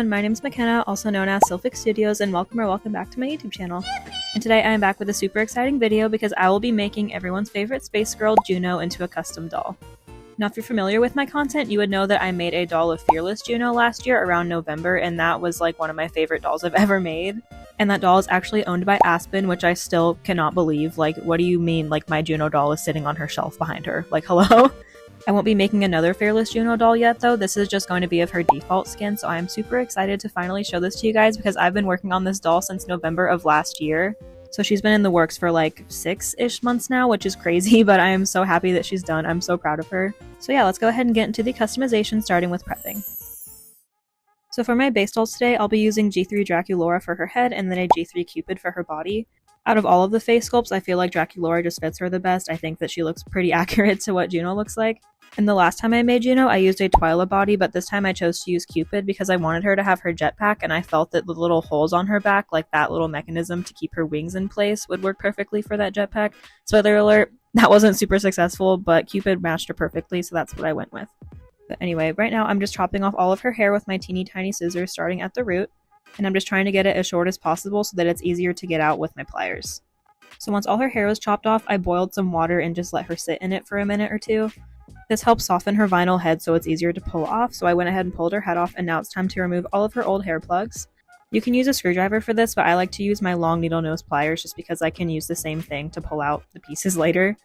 everyone, my name is McKenna, also known as Sylphic Studios, and welcome back to my YouTube channel. And today I am back with a super exciting video because I will be making everyone's favorite space girl, Juno, into a custom doll. Now if you're familiar with my content, you would know that I made a doll of Fearless Juno last year around November, and that was like one of my favorite dolls I've ever made. And that doll is actually owned by Aspen, which I still cannot believe. Like, what do you mean, like, my Juno doll is sitting on her shelf behind her? Like, hello? I won't be making another Fearless Juno doll yet though, this is just going to be of her default skin, so I am super excited to finally show this to you guys because I've been working on this doll since November of last year. So she's been in the works for like 6-ish months now, which is crazy, but I am so happy that she's done. I'm so proud of her. So yeah, let's go ahead and get into the customization, starting with prepping. So for my base dolls today, I'll be using G3 Draculaura for her head and then a G3 Cupid for her body. Out of all of the face sculpts, I feel like Draculaura just fits her the best. I think that she looks pretty accurate to what Juno looks like. And the last time I made Juno, I used a Twyla body, but this time I chose to use Cupid because I wanted her to have her jetpack, and I felt that the little holes on her back, like that little mechanism to keep her wings in place, would work perfectly for that jetpack. Spoiler alert, that wasn't super successful, but Cupid matched her perfectly, so that's what I went with. But anyway, right now I'm just chopping off all of her hair with my teeny tiny scissors starting at the root, and I'm just trying to get it as short as possible so that it's easier to get out with my pliers. So once all her hair was chopped off, I boiled some water and just let her sit in it for a minute or two. This helps soften her vinyl head so it's easier to pull off, so I went ahead and pulled her head off, and now it's time to remove all of her old hair plugs. You can use a screwdriver for this, but I like to use my long needle nose pliers just because I can use the same thing to pull out the pieces later.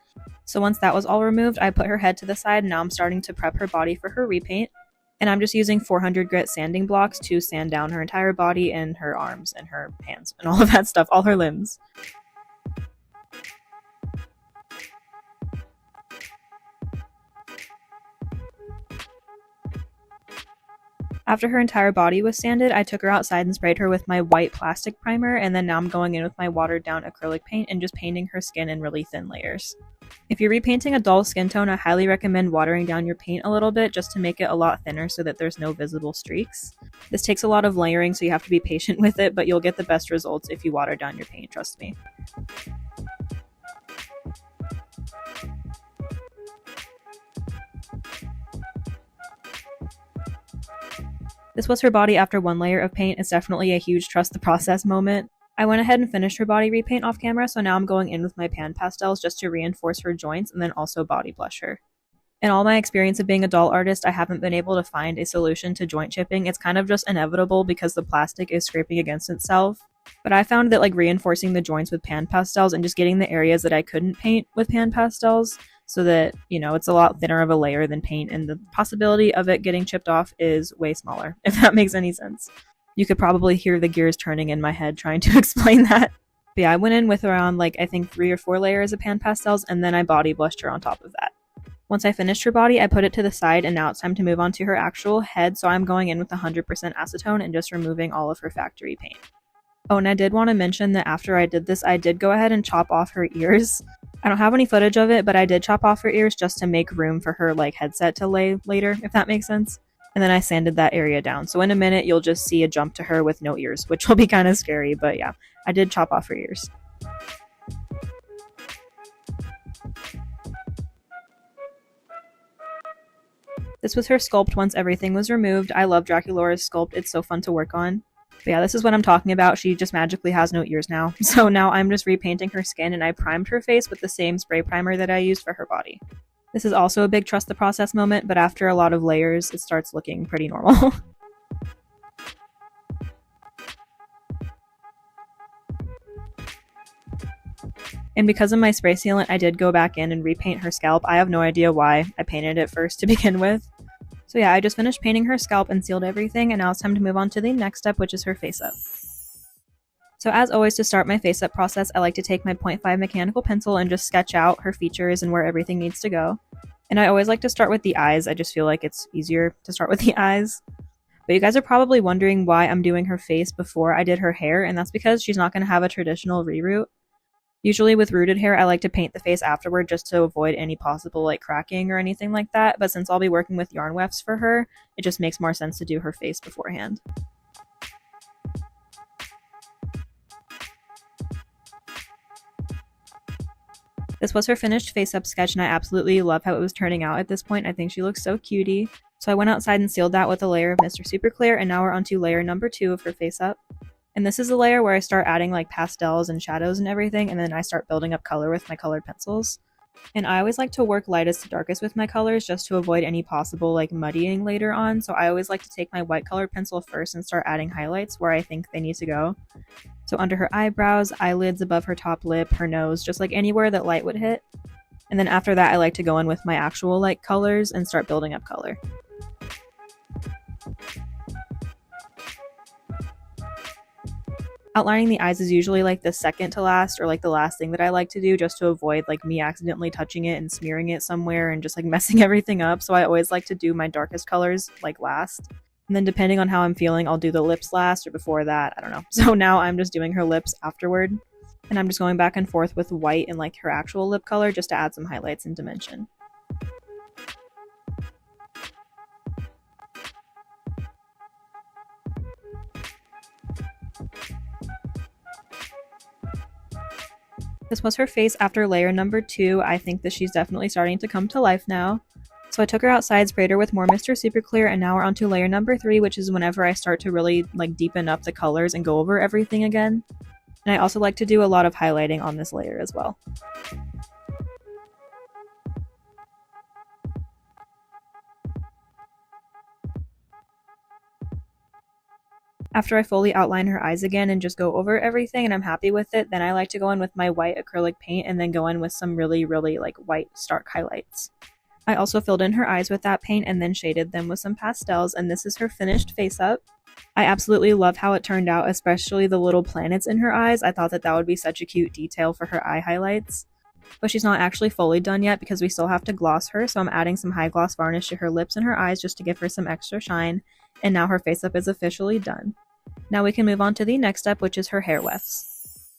So once that was all removed, I put her head to the side, and now I'm starting to prep her body for her repaint. And I'm just using 400 grit sanding blocks to sand down her entire body and her arms and her hands and all of that stuff, all her limbs. After her entire body was sanded, I took her outside and sprayed her with my white plastic primer, and then now I'm going in with my watered down acrylic paint and just painting her skin in really thin layers. If you're repainting a doll's skin tone, I highly recommend watering down your paint a little bit just to make it a lot thinner so that there's no visible streaks. This takes a lot of layering, so you have to be patient with it, but you'll get the best results if you water down your paint, trust me. This was her body after one layer of paint. It's definitely a huge trust the process moment. I went ahead and finished her body repaint off camera, so now I'm going in with my pan pastels just to reinforce her joints and then also body blush her. In all my experience of being a doll artist, I haven't been able to find a solution to joint chipping. It's kind of just inevitable because the plastic is scraping against itself. But I found that like reinforcing the joints with pan pastels and just getting the areas that I couldn't paint with pan pastels so that, you know, it's a lot thinner of a layer than paint, and the possibility of it getting chipped off is way smaller, if that makes any sense. You could probably hear the gears turning in my head trying to explain that. But yeah, I went in with around like I think 3 or 4 layers of pan pastels, and then I body blushed her on top of that. Once I finished her body, I put it to the side, and now it's time to move on to her actual head, so I'm going in with 100% acetone and just removing all of her factory paint. Oh, and I did want to mention that after I did this, I did go ahead and chop off her ears. I don't have any footage of it, but I did chop off her ears just to make room for her like headset to lay later, if that makes sense. And then I sanded that area down, so in a minute you'll just see a jump to her with no ears, which will be kind of scary, but yeah, I did chop off her ears. This was her sculpt once everything was removed. I love Draculaura's sculpt, it's so fun to work on. But yeah, this is what I'm talking about. She just magically has no ears now. So now I'm just repainting her skin, and I primed her face with the same spray primer that I used for her body. This is also a big trust the process moment, but after a lot of layers, it starts looking pretty normal. And because of my spray sealant, I did go back in and repaint her scalp. I have no idea why I painted it first to begin with. So yeah, I just finished painting her scalp and sealed everything, and now it's time to move on to the next step, which is her face up. So as always, to start my face up process, I like to take my 0.5 mechanical pencil and just sketch out her features and where everything needs to go. And I always like to start with the eyes. I just feel like it's easier to start with the eyes. But you guys are probably wondering why I'm doing her face before I did her hair, and that's because she's not going to have a traditional reroot. Usually with rooted hair, I like to paint the face afterward just to avoid any possible like cracking or anything like that, but since I'll be working with yarn wefts for her, it just makes more sense to do her face beforehand. This was her finished face up sketch, and I absolutely love how it was turning out at this point. I think she looks so cutie. So I went outside and sealed that with a layer of Mr. Super Clear, and now we're onto layer number 2 of her face up. And this is the layer where I start adding like pastels and shadows and everything, and then I start building up color with my colored pencils. And I always like to work lightest to darkest with my colors just to avoid any possible like muddying later on, so I always like to take my white colored pencil first and start adding highlights where I think they need to go. So under her eyebrows, eyelids, above her top lip, her nose, just like anywhere that light would hit. And then after that I like to go in with my actual like colors and start building up color. Outlining the eyes is usually like the second to last or like the last thing that I like to do just to avoid like me accidentally touching it and smearing it somewhere and just like messing everything up. So I always like to do my darkest colors like last. And then depending on how I'm feeling, I'll do the lips last or before that, I don't know. So now I'm just doing her lips afterward. And I'm just going back and forth with white and like her actual lip color just to add some highlights and dimension. This was her face after layer number 2. I think that she's definitely starting to come to life now. So I took her outside, sprayed her with more Mr. Super Clear, and now we're onto layer number 3, which is whenever I start to really like deepen up the colors and go over everything again. And I also like to do a lot of highlighting on this layer as well. After I fully outline her eyes again and just go over everything and I'm happy with it, then I like to go in with my white acrylic paint and then go in with some really like white stark highlights. I also filled in her eyes with that paint and then shaded them with some pastels, and this is her finished face up. I absolutely love how it turned out, especially the little planets in her eyes. I thought that that would be such a cute detail for her eye highlights. But she's not actually fully done yet because we still have to gloss her, so I'm adding some high gloss varnish to her lips and her eyes just to give her some extra shine, and now her face up is officially done. Now we can move on to the next step, which is her hair wefts.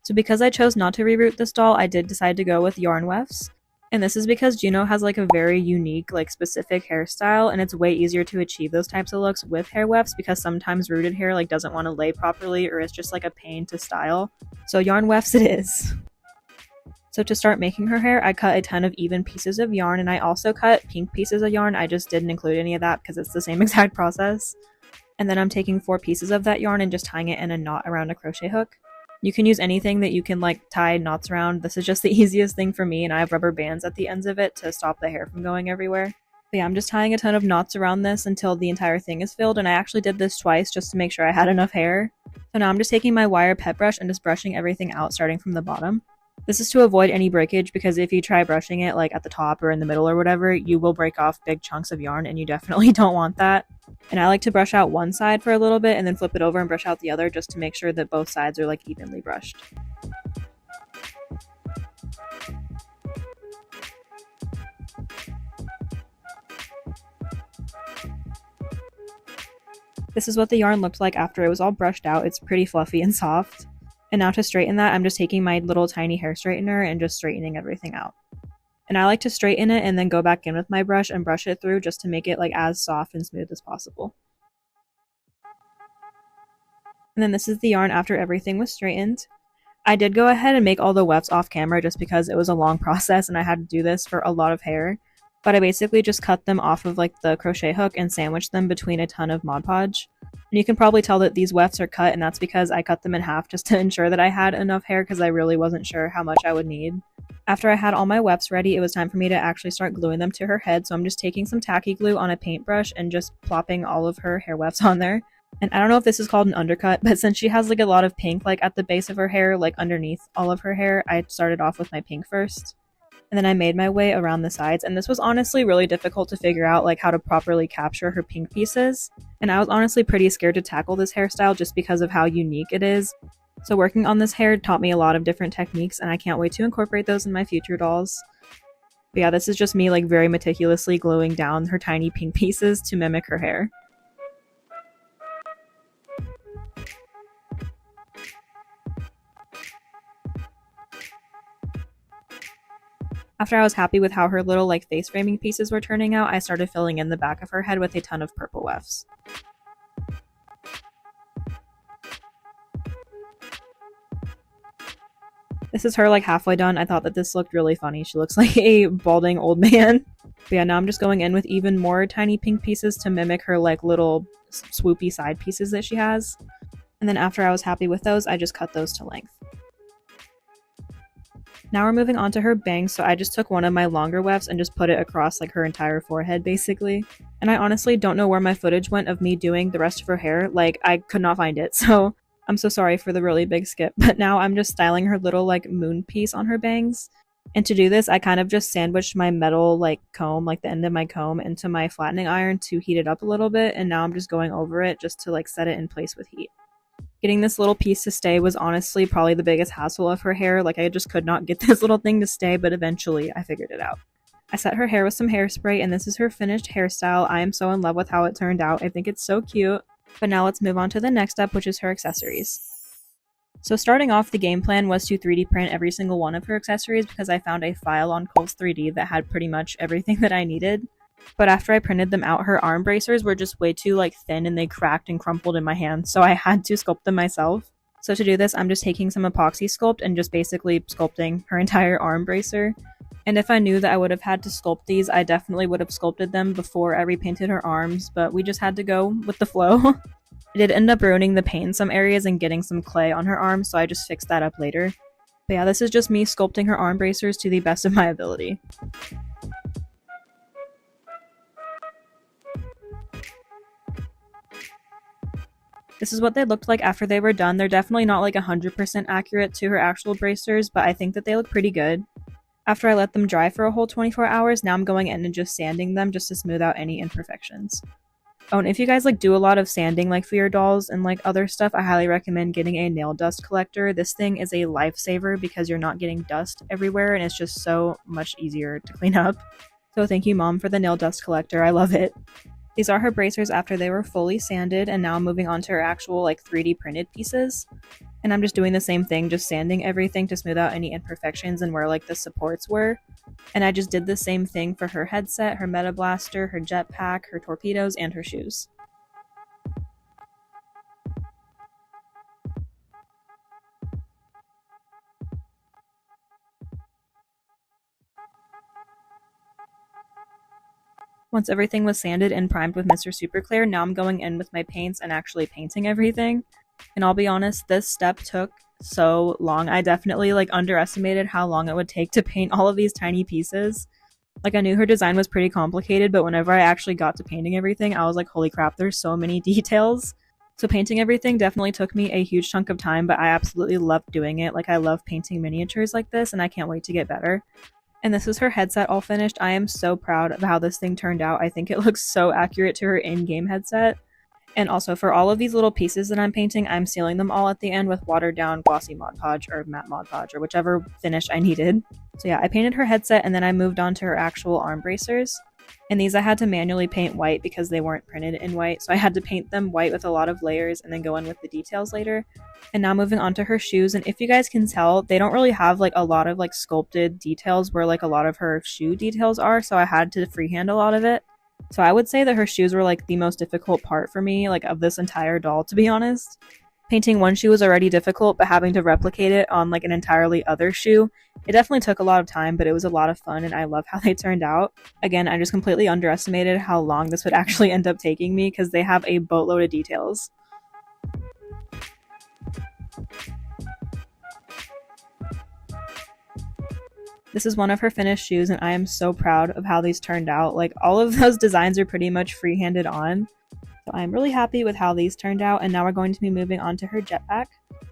So because I chose not to reroot this doll, I did decide to go with yarn wefts. And this is because JUNO has like a very unique, like specific hairstyle, and it's way easier to achieve those types of looks with hair wefts because sometimes rooted hair like doesn't want to lay properly or it's just like a pain to style. So yarn wefts it is. So to start making her hair, I cut a ton of even pieces of yarn, and I also cut pink pieces of yarn. I just didn't include any of that because it's the same exact process. And then I'm taking 4 pieces of that yarn and just tying it in a knot around a crochet hook. You can use anything that you can like tie knots around. This is just the easiest thing for me, and I have rubber bands at the ends of it to stop the hair from going everywhere. But yeah, I'm just tying a ton of knots around this until the entire thing is filled, and I actually did this twice just to make sure I had enough hair. So now I'm just taking my wire pet brush and just brushing everything out starting from the bottom. This is to avoid any breakage because if you try brushing it like at the top or in the middle or whatever, you will break off big chunks of yarn and you definitely don't want that. And I like to brush out one side for a little bit and then flip it over and brush out the other just to make sure that both sides are like evenly brushed. This is what the yarn looked like after it was all brushed out. It's pretty fluffy and soft. And now to straighten that, I'm just taking my little tiny hair straightener and just straightening everything out. And I like to straighten it and then go back in with my brush and brush it through just to make it like as soft and smooth as possible. And then this is the yarn after everything was straightened. I did go ahead and make all the wefts off camera just because it was a long process and I had to do this for a lot of hair. But I basically just cut them off of like the crochet hook and sandwiched them between a ton of Mod Podge. And you can probably tell that these wefts are cut, and that's because I cut them in half just to ensure that I had enough hair because I really wasn't sure how much I would need. After I had all my wefts ready, it was time for me to actually start gluing them to her head, so I'm just taking some tacky glue on a paintbrush and just plopping all of her hair wefts on there. And I don't know if this is called an undercut, but since she has like a lot of pink like at the base of her hair, like underneath all of her hair, I started off with my pink first. And then I made my way around the sides, and this was honestly really difficult to figure out like how to properly capture her pink pieces. And I was honestly pretty scared to tackle this hairstyle just because of how unique it is. So working on this hair taught me a lot of different techniques, and I can't wait to incorporate those in my future dolls. But yeah, this is just me like very meticulously gluing down her tiny pink pieces to mimic her hair. After I was happy with how her little like face framing pieces were turning out, I started filling in the back of her head with a ton of purple wefts. This is her like halfway done. I thought that this looked really funny. She looks like a balding old man. But yeah, now I'm just going in with even more tiny pink pieces to mimic her like little swoopy side pieces that she has. And then after I was happy with those, I just cut those to length. Now we're moving on to her bangs, so I just took one of my longer wefts and just put it across like her entire forehead basically. And I honestly don't know where my footage went of me doing the rest of her hair, like I could not find it, so I'm so sorry for the really big skip. But now I'm just styling her little like moon piece on her bangs. And to do this, I kind of just sandwiched my metal like comb, like the end of my comb, into my flattening iron to heat it up a little bit, and now I'm just going over it just to like set it in place with heat. Getting this little piece to stay was honestly probably the biggest hassle of her hair. Like I just could not get this little thing to stay, but eventually I figured it out. I set her hair with some hairspray, and this is her finished hairstyle. I am so in love with how it turned out. I think it's so cute. But now let's move on to the next step, which is her accessories. So starting off, the game plan was to 3D print every single one of her accessories because I found a file on Kohl's 3D that had pretty much everything that I needed. But after I printed them out, her arm bracers were just way too like thin and they cracked and crumpled in my hand, so I had to sculpt them myself. So to do this, I'm just taking some epoxy sculpt and just basically sculpting her entire arm bracer. And if I knew that I would have had to sculpt these, I definitely would have sculpted them before I repainted her arms, but we just had to go with the flow. I did end up ruining the paint in some areas and getting some clay on her arms, so I just fixed that up later. But yeah, this is just me sculpting her arm bracers to the best of my ability. This is what they looked like after they were done. They're definitely not like 100% accurate to her actual bracers, but I think that they look pretty good. After I let them dry for a whole 24 hours, now I'm going in and just sanding them just to smooth out any imperfections. Oh, and if you guys like do a lot of sanding like for your dolls and like other stuff, I highly recommend getting a nail dust collector. This thing is a lifesaver because you're not getting dust everywhere and it's just so much easier to clean up. So thank you, Mom, for the nail dust collector. I love it. These are her bracers after they were fully sanded, and now I'm moving on to her actual like 3D printed pieces. And I'm just doing the same thing, just sanding everything to smooth out any imperfections and where like the supports were. And I just did the same thing for her headset, her meta blaster, her jetpack, her torpedoes, and her shoes. Once everything was sanded and primed with Mr. Super Clear, now I'm going in with my paints and actually painting everything. And I'll be honest, this step took so long. I definitely like underestimated how long it would take to paint all of these tiny pieces. Like I knew her design was pretty complicated, but whenever I actually got to painting everything, I was like, holy crap, there's so many details. So painting everything definitely took me a huge chunk of time, but I absolutely loved doing it. Like I love painting miniatures like this and I can't wait to get better. And this is her headset all finished. I am so proud of how this thing turned out. I think it looks so accurate to her in-game headset. And also for all of these little pieces that I'm painting, I'm sealing them all at the end with watered down glossy Mod Podge or matte Mod Podge or whichever finish I needed. So yeah, I painted her headset and then I moved on to her actual arm bracers. And these I had to manually paint white because they weren't printed in white, so I had to paint them white with a lot of layers and then go in with the details later. And now moving on to her shoes, and if you guys can tell, they don't really have like a lot of like sculpted details where like a lot of her shoe details are, so I had to freehand a lot of it. So I would say that her shoes were like the most difficult part for me, like of this entire doll, to be honest. Painting one shoe was already difficult, but having to replicate it on like an entirely other shoe, it definitely took a lot of time, but it was a lot of fun and I love how they turned out. Again, I just completely underestimated how long this would actually end up taking me because they have a boatload of details. This is one of her finished shoes and I am so proud of how these turned out. Like all of those designs are pretty much free-handed on. So I'm really happy with how these turned out, and now we're going to be moving on to her jetpack.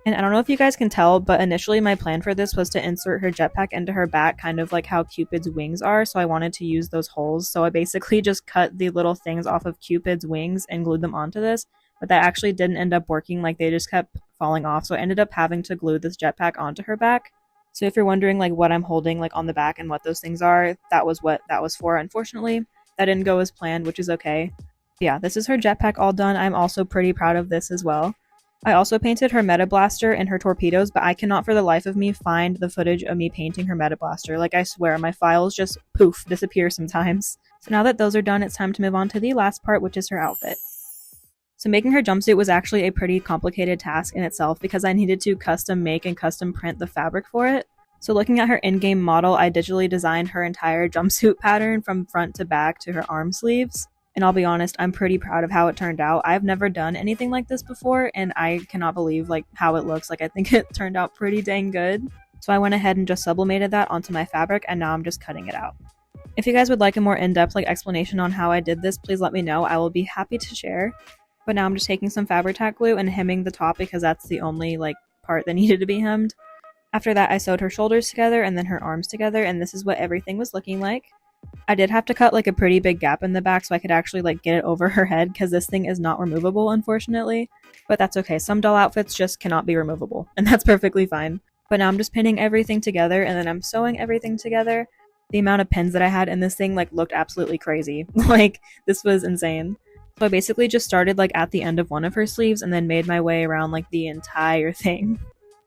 And I don't know if you guys can tell, but initially my plan for this was to insert her jetpack into her back, kind of like how Cupid's wings are, so I wanted to use those holes. So I basically just cut the little things off of Cupid's wings and glued them onto this, but that actually didn't end up working. Like they just kept falling off, so I ended up having to glue this jetpack onto her back. So if you're wondering like what I'm holding like on the back and what those things are, that was what that was for. Unfortunately, that didn't go as planned, which is okay. Yeah, this is her jetpack all done. I'm also pretty proud of this as well. I also painted her meta blaster and her torpedoes, but I cannot for the life of me find the footage of me painting her meta blaster. Like I swear, my files just poof, disappear sometimes. So now that those are done, it's time to move on to the last part, which is her outfit. So making her jumpsuit was actually a pretty complicated task in itself because I needed to custom make and custom print the fabric for it. So looking at her in-game model, I digitally designed her entire jumpsuit pattern from front to back to her arm sleeves. And I'll be honest, I'm pretty proud of how it turned out. I've never done anything like this before, and I cannot believe like how it looks. Like I think it turned out pretty dang good. So I went ahead and just sublimated that onto my fabric, and now I'm just cutting it out. If you guys would like a more in-depth like explanation on how I did this, please let me know. I will be happy to share. But now I'm just taking some fabric tack glue and hemming the top because that's the only like part that needed to be hemmed. After that, I sewed her shoulders together and then her arms together, and this is what everything was looking like. I did have to cut like a pretty big gap in the back so I could actually like get it over her head because this thing is not removable, unfortunately. But that's okay, some doll outfits just cannot be removable, and that's perfectly fine. But now I'm just pinning everything together and then I'm sewing everything together. The amount of pins that I had in this thing like looked absolutely crazy. Like, this was insane. So I basically just started like at the end of one of her sleeves and then made my way around like the entire thing.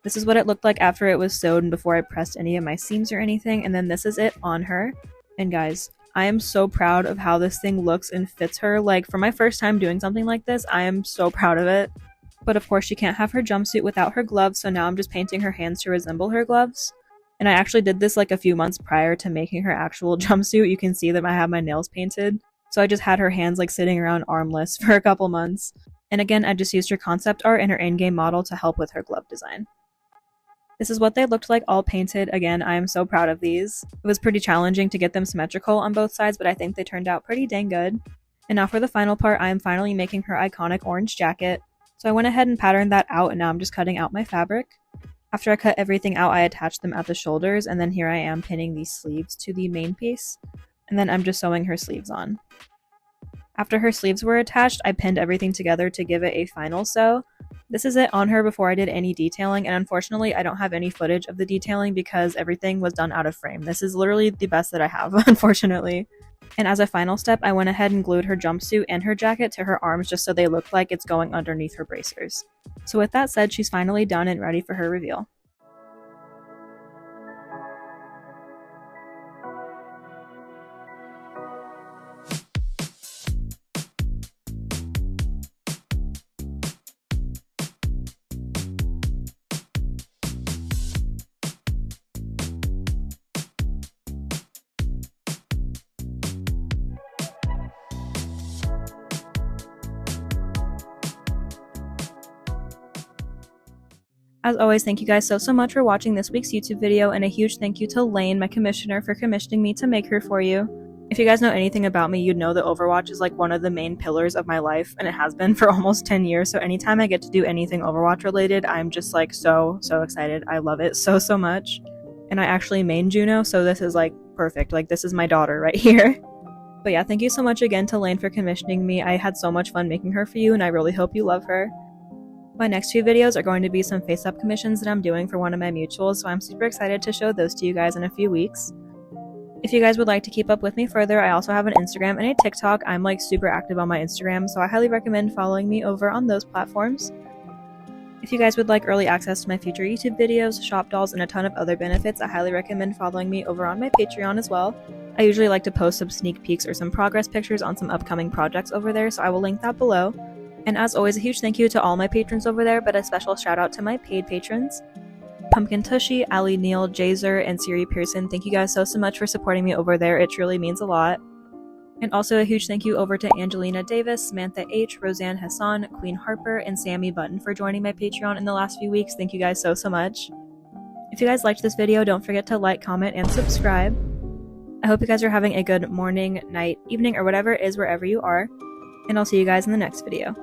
This is what it looked like after it was sewed and before I pressed any of my seams or anything, and then this is it on her. And guys, I am so proud of how this thing looks and fits her. Like, for my first time doing something like this, I am so proud of it. But of course she can't have her jumpsuit without her gloves, so now I'm just painting her hands to resemble her gloves. And I actually did this like a few months prior to making her actual jumpsuit. You can see that I have my nails painted. So I just had her hands like sitting around armless for a couple months. And again, I just used her concept art and her in-game model to help with her glove design. This is what they looked like all painted. Again, I am so proud of these. It was pretty challenging to get them symmetrical on both sides, but I think they turned out pretty dang good. And now for the final part, I am finally making her iconic orange jacket. So I went ahead and patterned that out, and now I'm just cutting out my fabric. After I cut everything out, I attached them at the shoulders, and then here I am pinning these sleeves to the main piece. And then I'm just sewing her sleeves on. After her sleeves were attached, I pinned everything together to give it a final sew. This is it on her before I did any detailing, and unfortunately I don't have any footage of the detailing because everything was done out of frame. This is literally the best that I have, unfortunately. And as a final step, I went ahead and glued her jumpsuit and her jacket to her arms just so they look like it's going underneath her bracers. So with that said, she's finally done and ready for her reveal. As always, thank you guys so much for watching this week's YouTube video, and a huge thank you to Layne, my commissioner, for commissioning me to make her for you. If you guys know anything about me, you'd know that Overwatch is like one of the main pillars of my life, and it has been for almost 10 years, so anytime I get to do anything Overwatch related, I'm just like so excited. I love it so much. And I actually main JUNO, so this is like perfect. Like, this is my daughter right here. But yeah, thank you so much again to Layne for commissioning me. I had so much fun making her for you, and I really hope you love her. My next few videos are going to be some face-up commissions that I'm doing for one of my mutuals, so I'm super excited to show those to you guys in a few weeks. If you guys would like to keep up with me further, I also have an Instagram and a TikTok. I'm like super active on my Instagram, so I highly recommend following me over on those platforms. If you guys would like early access to my future YouTube videos, shop dolls, and a ton of other benefits, I highly recommend following me over on my Patreon as well. I usually like to post some sneak peeks or some progress pictures on some upcoming projects over there, so I will link that below. And as always, a huge thank you to all my patrons over there, but a special shout out to my paid patrons. Pumpkin Tushy, Ali Neal, Jazer, and Siri Pearson, thank you guys so much for supporting me over there. It truly means a lot. And also a huge thank you over to Angelina Davis, Samantha H, Roseanne Hassan, Queen Harper, and Sammy Button for joining my Patreon in the last few weeks. Thank you guys so much. If you guys liked this video, don't forget to like, comment, and subscribe. I hope you guys are having a good morning, night, evening, or whatever it is wherever you are. And I'll see you guys in the next video.